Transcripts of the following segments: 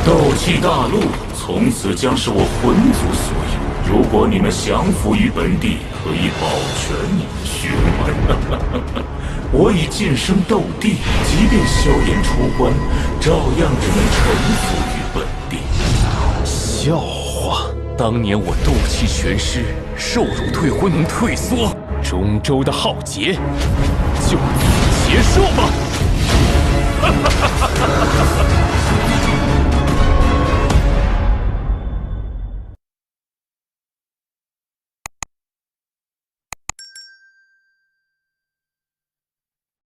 斗气大陆从此将是我魂族所有。如果你们降服于本地，可以保全你们血脉。我已晋升斗帝，即便萧炎出关，照样只能臣服于本地。笑话！当年我斗气全失，受辱退婚能退缩，中州的浩劫就此结束吧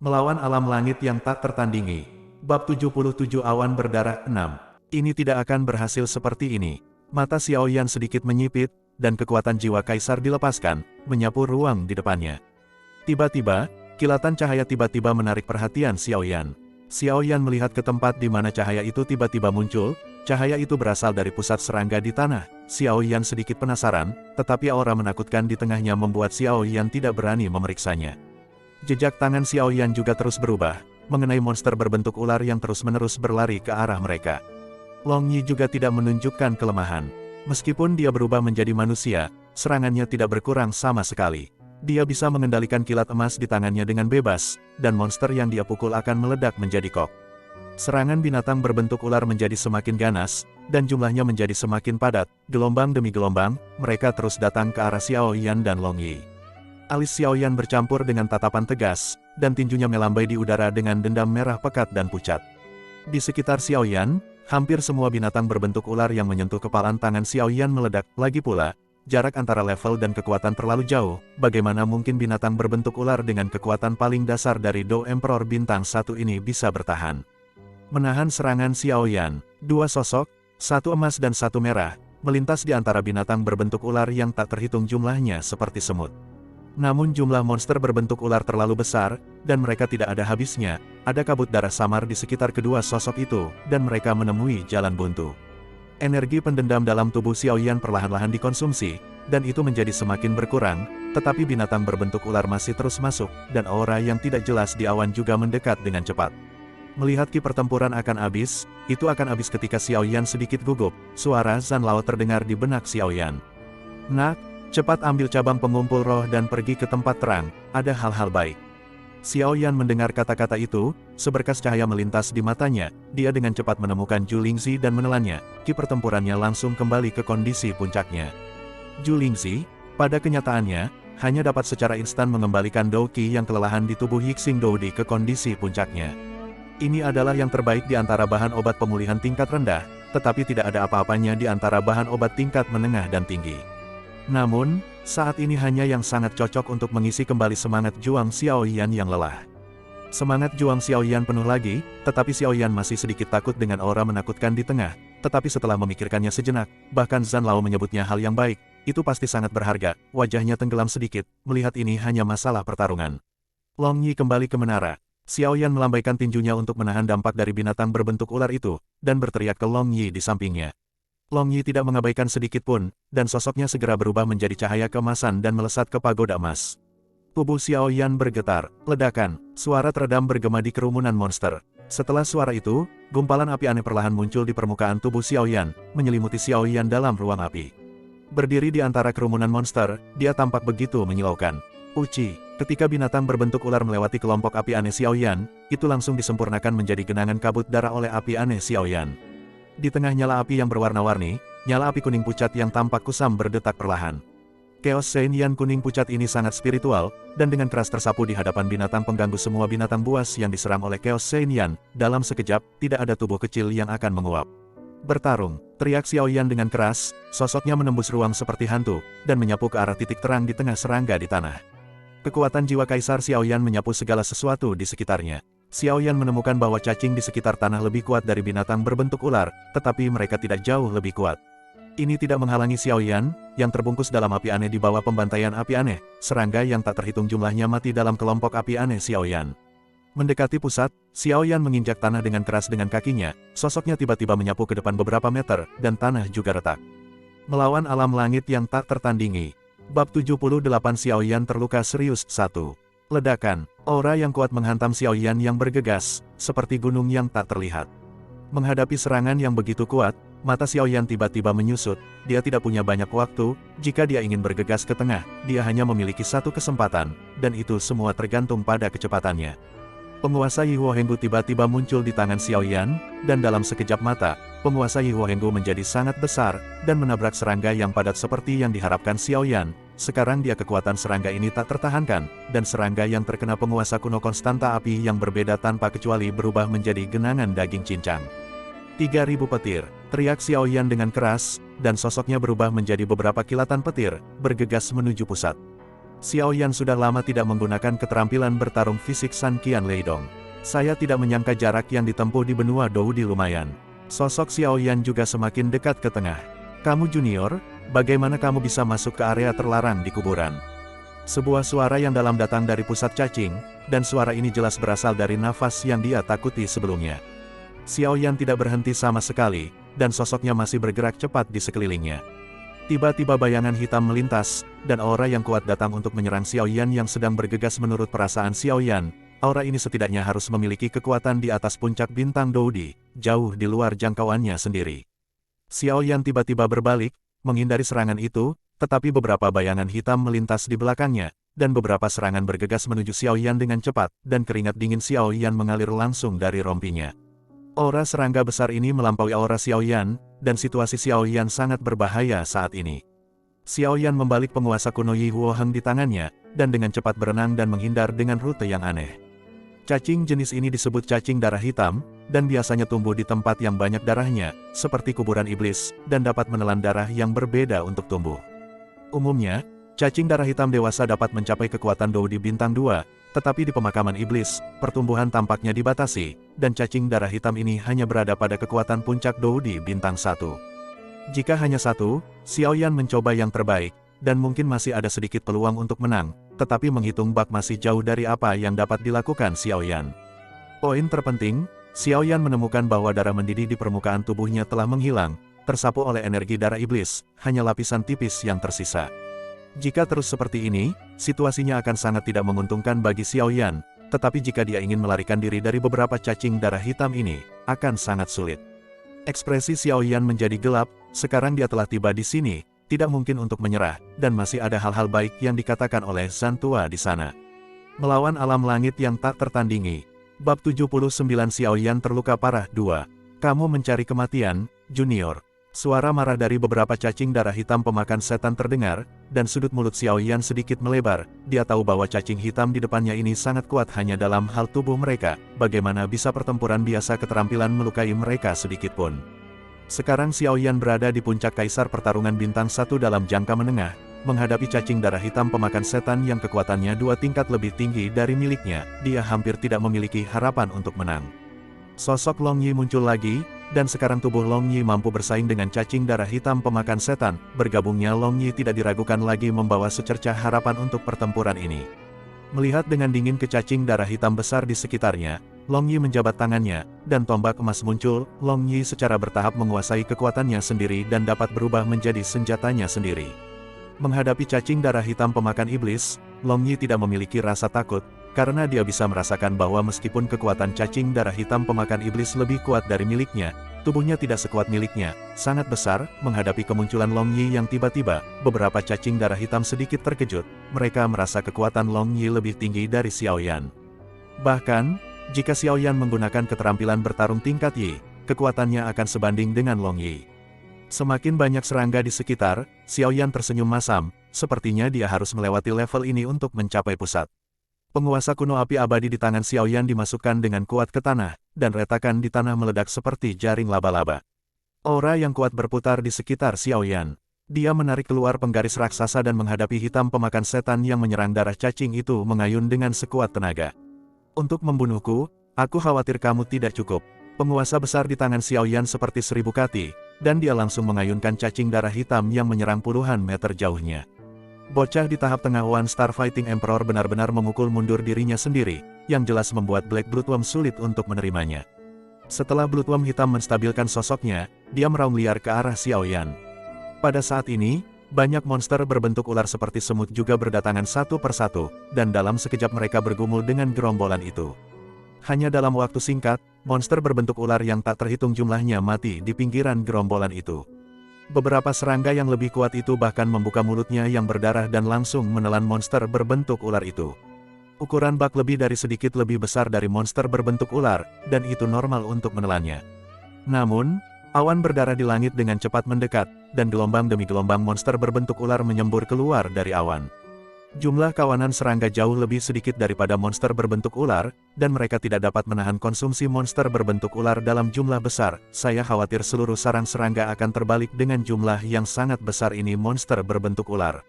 ！Melawan alam langit yang tak tertandingi. Bab 77 Awan Berdarah 6. Ini tidak akan berhasil seperti ini. Mata Xiaoyan sedikit menyipit, dan kekuatan jiwa kaisar dilepaskan, menyapu ruang di depannya. Tiba-tiba, kilatan cahaya tiba-tiba menarik perhatian Xiaoyan. Xiaoyan melihat ke tempat di mana cahaya itu tiba-tiba muncul. Cahaya itu berasal dari pusat serangga di tanah. Xiaoyan sedikit penasaran, tetapi aura menakutkan di tengahnya membuat Xiaoyan tidak berani memeriksanya. Jejak tangan Xiaoyan juga terus berubah, mengenai monster berbentuk ular yang terus-menerus berlari ke arah mereka. Long Yi juga tidak menunjukkan kelemahan. Meskipun dia berubah menjadi manusia, serangannya tidak berkurang sama sekali. Dia bisa mengendalikan kilat emas di tangannya dengan bebas, dan monster yang dia pukul akan meledak menjadi kok. Serangan binatang berbentuk ular menjadi semakin ganas, dan jumlahnya menjadi semakin padat. Gelombang demi gelombang, mereka terus datang ke arah Xiaoyan dan Long Yi. Alis Xiaoyan bercampur dengan tatapan tegas, dan tinjunya melambai di udara dengan dendam merah pekat dan pucat. Di sekitar Xiaoyan, hampir semua binatang berbentuk ular yang menyentuh kepalan tangan Xiaoyan meledak. Lagi pula, jarak antara level dan kekuatan terlalu jauh. Bagaimana mungkin binatang berbentuk ular dengan kekuatan paling dasar dari Do Emperor Bintang 1 ini bisa bertahan? Menahan serangan Xiaoyan, dua sosok, satu emas dan satu merah, melintas di antara binatang berbentuk ular yang tak terhitung jumlahnya seperti semut. Namun jumlah monster berbentuk ular terlalu besar, dan mereka tidak ada habisnya. Ada kabut darah samar di sekitar kedua sosok itu, dan mereka menemui jalan buntu. Energi pendendam dalam tubuh Xiaoyan perlahan-lahan dikonsumsi, dan itu menjadi semakin berkurang, tetapi binatang berbentuk ular masih terus masuk, dan aura yang tidak jelas di awan juga mendekat dengan cepat. Melihat ki pertempuran akan habis, itu akan habis ketika Xiaoyan sedikit gugup. Suara Zhan Lao terdengar di benak Xiaoyan. Nak, cepat ambil cabang pengumpul roh dan pergi ke tempat terang, ada hal-hal baik. Xiaoyan mendengar kata-kata itu, seberkas cahaya melintas di matanya, dia dengan cepat menemukan Zhu Lingzi dan menelannya, ki pertempurannya langsung kembali ke kondisi puncaknya. Zhu Lingzi, pada kenyataannya, hanya dapat secara instan mengembalikan Dou Qi yang kelelahan di tubuh Yixing Doudi ke kondisi puncaknya. Ini adalah yang terbaik di antara bahan obat pemulihan tingkat rendah, tetapi tidak ada apa-apanya di antara bahan obat tingkat menengah dan tinggi. Namun, saat ini hanya yang sangat cocok untuk mengisi kembali semangat juang Xiaoyan yang lelah. Semangat juang Xiaoyan penuh lagi, tetapi Xiaoyan masih sedikit takut dengan aura menakutkan di tengah. Tetapi setelah memikirkannya sejenak, bahkan Zhan Lao menyebutnya hal yang baik, itu pasti sangat berharga. Wajahnya tenggelam sedikit, melihat ini hanya masalah pertarungan. Long Yi kembali ke menara. Xiaoyan melambaikan tinjunya untuk menahan dampak dari binatang berbentuk ular itu, dan berteriak ke Long Yi di sampingnya. Long Yi tidak mengabaikan sedikit pun, dan sosoknya segera berubah menjadi cahaya keemasan dan melesat ke pagoda emas. Tubuh Xiaoyan bergetar, ledakan, suara teredam bergema di kerumunan monster. Setelah suara itu, gumpalan api aneh perlahan muncul di permukaan tubuh Xiaoyan, menyelimuti Xiaoyan dalam ruang api. Berdiri di antara kerumunan monster, dia tampak begitu menyilaukan. Uci, ketika binatang berbentuk ular melewati kelompok api aneh Xiaoyan, itu langsung disempurnakan menjadi genangan kabut darah oleh api aneh Xiaoyan. Di tengah nyala api yang berwarna-warni, nyala api kuning pucat yang tampak kusam berdetak perlahan. Chaos Shenyan kuning pucat ini sangat spiritual, dan dengan keras tersapu di hadapan binatang pengganggu semua binatang buas yang diserang oleh Chaos Shenyan. Dalam sekejap, tidak ada tubuh kecil yang akan menguap. Bertarung, teriak Xiaoyan dengan keras, sosoknya menembus ruang seperti hantu, dan menyapu ke arah titik terang di tengah serangga di tanah. Kekuatan jiwa Kaisar Xiaoyan menyapu segala sesuatu di sekitarnya. Xiaoyan menemukan bahwa cacing di sekitar tanah lebih kuat dari binatang berbentuk ular, tetapi mereka tidak jauh lebih kuat. Ini tidak menghalangi Xiaoyan, yang terbungkus dalam api aneh di bawah pembantaian api aneh. Serangga yang tak terhitung jumlahnya mati dalam kelompok api aneh Xiaoyan. Mendekati pusat, Xiaoyan menginjak tanah dengan keras dengan kakinya, sosoknya tiba-tiba menyapu ke depan beberapa meter, dan tanah juga retak. Melawan alam langit yang tak tertandingi. Bab 78 Xiaoyan terluka serius. 1. Ledakan, aura yang kuat menghantam Xiaoyan yang bergegas, seperti gunung yang tak terlihat. Menghadapi serangan yang begitu kuat, mata Xiaoyan tiba-tiba menyusut. Dia tidak punya banyak waktu. Jika dia ingin bergegas ke tengah, dia hanya memiliki satu kesempatan, dan itu semua tergantung pada kecepatannya. Penguasa Yi Huohenggu tiba-tiba muncul di tangan Xiaoyan, dan dalam sekejap mata, penguasa Yi Huohenggu menjadi sangat besar, dan menabrak serangga yang padat seperti yang diharapkan Xiaoyan. Sekarang dia kekuatan serangga ini tak tertahankan, dan serangga yang terkena penguasa kuno konstanta api yang berbeda tanpa kecuali berubah menjadi genangan daging cincang. 3.000 petir, teriak Xiaoyan dengan keras, dan sosoknya berubah menjadi beberapa kilatan petir, bergegas menuju pusat. Xiaoyan sudah lama tidak menggunakan keterampilan bertarung fisik San Qian Leidong. Saya tidak menyangka jarak yang ditempuh di benua Doudi lumayan. Sosok Xiaoyan juga semakin dekat ke tengah. Kamu junior, bagaimana kamu bisa masuk ke area terlarang di kuburan? Sebuah suara yang dalam datang dari pusat cacing, dan suara ini jelas berasal dari nafas yang dia takuti sebelumnya. Xiaoyan tidak berhenti sama sekali, dan sosoknya masih bergerak cepat di sekelilingnya. Tiba-tiba bayangan hitam melintas, dan aura yang kuat datang untuk menyerang Xiaoyan yang sedang bergegas menurut perasaan Xiaoyan. Aura ini setidaknya harus memiliki kekuatan di atas puncak bintang Doudi, jauh di luar jangkauannya sendiri. Xiaoyan tiba-tiba berbalik, menghindari serangan itu, tetapi beberapa bayangan hitam melintas di belakangnya, dan beberapa serangan bergegas menuju Xiaoyan dengan cepat, dan keringat dingin Xiaoyan mengalir langsung dari rompinya. Aura serangga besar ini melampaui aura Xiaoyan, dan situasi Xiaoyan sangat berbahaya saat ini. Xiaoyan membalik penguasa kuno Yi Huoheng di tangannya, dan dengan cepat berenang dan menghindar dengan rute yang aneh. Cacing jenis ini disebut cacing darah hitam, dan biasanya tumbuh di tempat yang banyak darahnya, seperti kuburan iblis, dan dapat menelan darah yang berbeda untuk tumbuh. Umumnya, cacing darah hitam dewasa dapat mencapai kekuatan Doudi bintang 2, tetapi di pemakaman iblis, pertumbuhan tampaknya dibatasi, dan cacing darah hitam ini hanya berada pada kekuatan puncak Doudi bintang 1. Jika hanya satu, Xiaoyan mencoba yang terbaik, dan mungkin masih ada sedikit peluang untuk menang, tetapi menghitung bak masih jauh dari apa yang dapat dilakukan Xiaoyan. Poin terpenting, Xiaoyan menemukan bahwa darah mendidih di permukaan tubuhnya telah menghilang, tersapu oleh energi darah iblis, hanya lapisan tipis yang tersisa. Jika terus seperti ini, situasinya akan sangat tidak menguntungkan bagi Xiaoyan, tetapi jika dia ingin melarikan diri dari beberapa cacing darah hitam ini, akan sangat sulit. Ekspresi Xiaoyan menjadi gelap, sekarang dia telah tiba di sini, tidak mungkin untuk menyerah, dan masih ada hal-hal baik yang dikatakan oleh Zhan Tua di sana. Melawan alam langit yang tak tertandingi. Bab 79 Xiaoyan terluka parah 2. Kamu mencari kematian, junior. Suara marah dari beberapa cacing darah hitam pemakan setan terdengar, dan sudut mulut Xiaoyan sedikit melebar. Dia tahu bahwa cacing hitam di depannya ini sangat kuat hanya dalam hal tubuh mereka. Bagaimana bisa pertempuran biasa keterampilan melukai mereka sedikit pun. Sekarang Xiaoyan berada di puncak kaisar pertarungan bintang 1 dalam jangka menengah, menghadapi cacing darah hitam pemakan setan yang kekuatannya 2 tingkat lebih tinggi dari miliknya. Dia hampir tidak memiliki harapan untuk menang. Sosok Long Yi muncul lagi, dan sekarang tubuh Long Yi mampu bersaing dengan cacing darah hitam pemakan setan. Bergabungnya Long Yi tidak diragukan lagi membawa secercah harapan untuk pertempuran ini. Melihat dengan dingin ke cacing darah hitam besar di sekitarnya, Long Yi menjabat tangannya, dan tombak emas muncul. Long Yi secara bertahap menguasai kekuatannya sendiri dan dapat berubah menjadi senjatanya sendiri. Menghadapi cacing darah hitam pemakan iblis, Long Yi tidak memiliki rasa takut, karena dia bisa merasakan bahwa meskipun kekuatan cacing darah hitam pemakan iblis lebih kuat dari miliknya, tubuhnya tidak sekuat miliknya, sangat besar. Menghadapi kemunculan Long Yi yang tiba-tiba, beberapa cacing darah hitam sedikit terkejut. Mereka merasa kekuatan Long Yi lebih tinggi dari Xiaoyan. Bahkan, jika Xiaoyan menggunakan keterampilan bertarung tingkat Yi, kekuatannya akan sebanding dengan Long Yi. Semakin banyak serangga di sekitar, Xiaoyan tersenyum masam, sepertinya dia harus melewati level ini untuk mencapai pusat. Penguasa kuno api abadi di tangan Xiaoyan dimasukkan dengan kuat ke tanah, dan retakan di tanah meledak seperti jaring laba-laba. Aura yang kuat berputar di sekitar Xiaoyan. Dia menarik keluar penggaris raksasa dan menghadapi hitam pemakan setan yang menyerang darah cacing itu mengayun dengan sekuat tenaga. Untuk membunuhku, aku khawatir kamu tidak cukup. Penguasa besar di tangan Xiaoyan seperti 1000 kati, dan dia langsung mengayunkan cacing darah hitam yang menyerang puluhan meter jauhnya. Bocah di tahap tengah One Star Fighting Emperor benar-benar memukul mundur dirinya sendiri, yang jelas membuat Black Bloodworm sulit untuk menerimanya. Setelah Bloodworm hitam menstabilkan sosoknya, dia meraung liar ke arah Xiaoyan. Pada saat ini, banyak monster berbentuk ular seperti semut juga berdatangan satu persatu, dan dalam sekejap mereka bergumul dengan gerombolan itu. Hanya dalam waktu singkat, monster berbentuk ular yang tak terhitung jumlahnya mati di pinggiran gerombolan itu. Beberapa serangga yang lebih kuat itu bahkan membuka mulutnya yang berdarah dan langsung menelan monster berbentuk ular itu. Ukuran bak lebih dari sedikit lebih besar dari monster berbentuk ular, dan itu normal untuk menelannya. Namun, awan berdarah di langit dengan cepat mendekat, dan gelombang demi gelombang monster berbentuk ular menyembur keluar dari awan. Jumlah kawanan serangga jauh lebih sedikit daripada monster berbentuk ular, dan mereka tidak dapat menahan konsumsi monster berbentuk ular dalam jumlah besar. Saya khawatir seluruh sarang serangga akan terbalik dengan jumlah yang sangat besar ini monster berbentuk ular.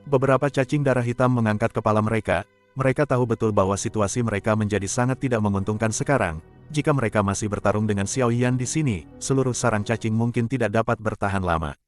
Beberapa cacing darah hitam mengangkat kepala mereka. Mereka tahu betul bahwa situasi mereka menjadi sangat tidak menguntungkan sekarang. Jika mereka masih bertarung dengan Xiao Yan di sini, seluruh sarang cacing mungkin tidak dapat bertahan lama.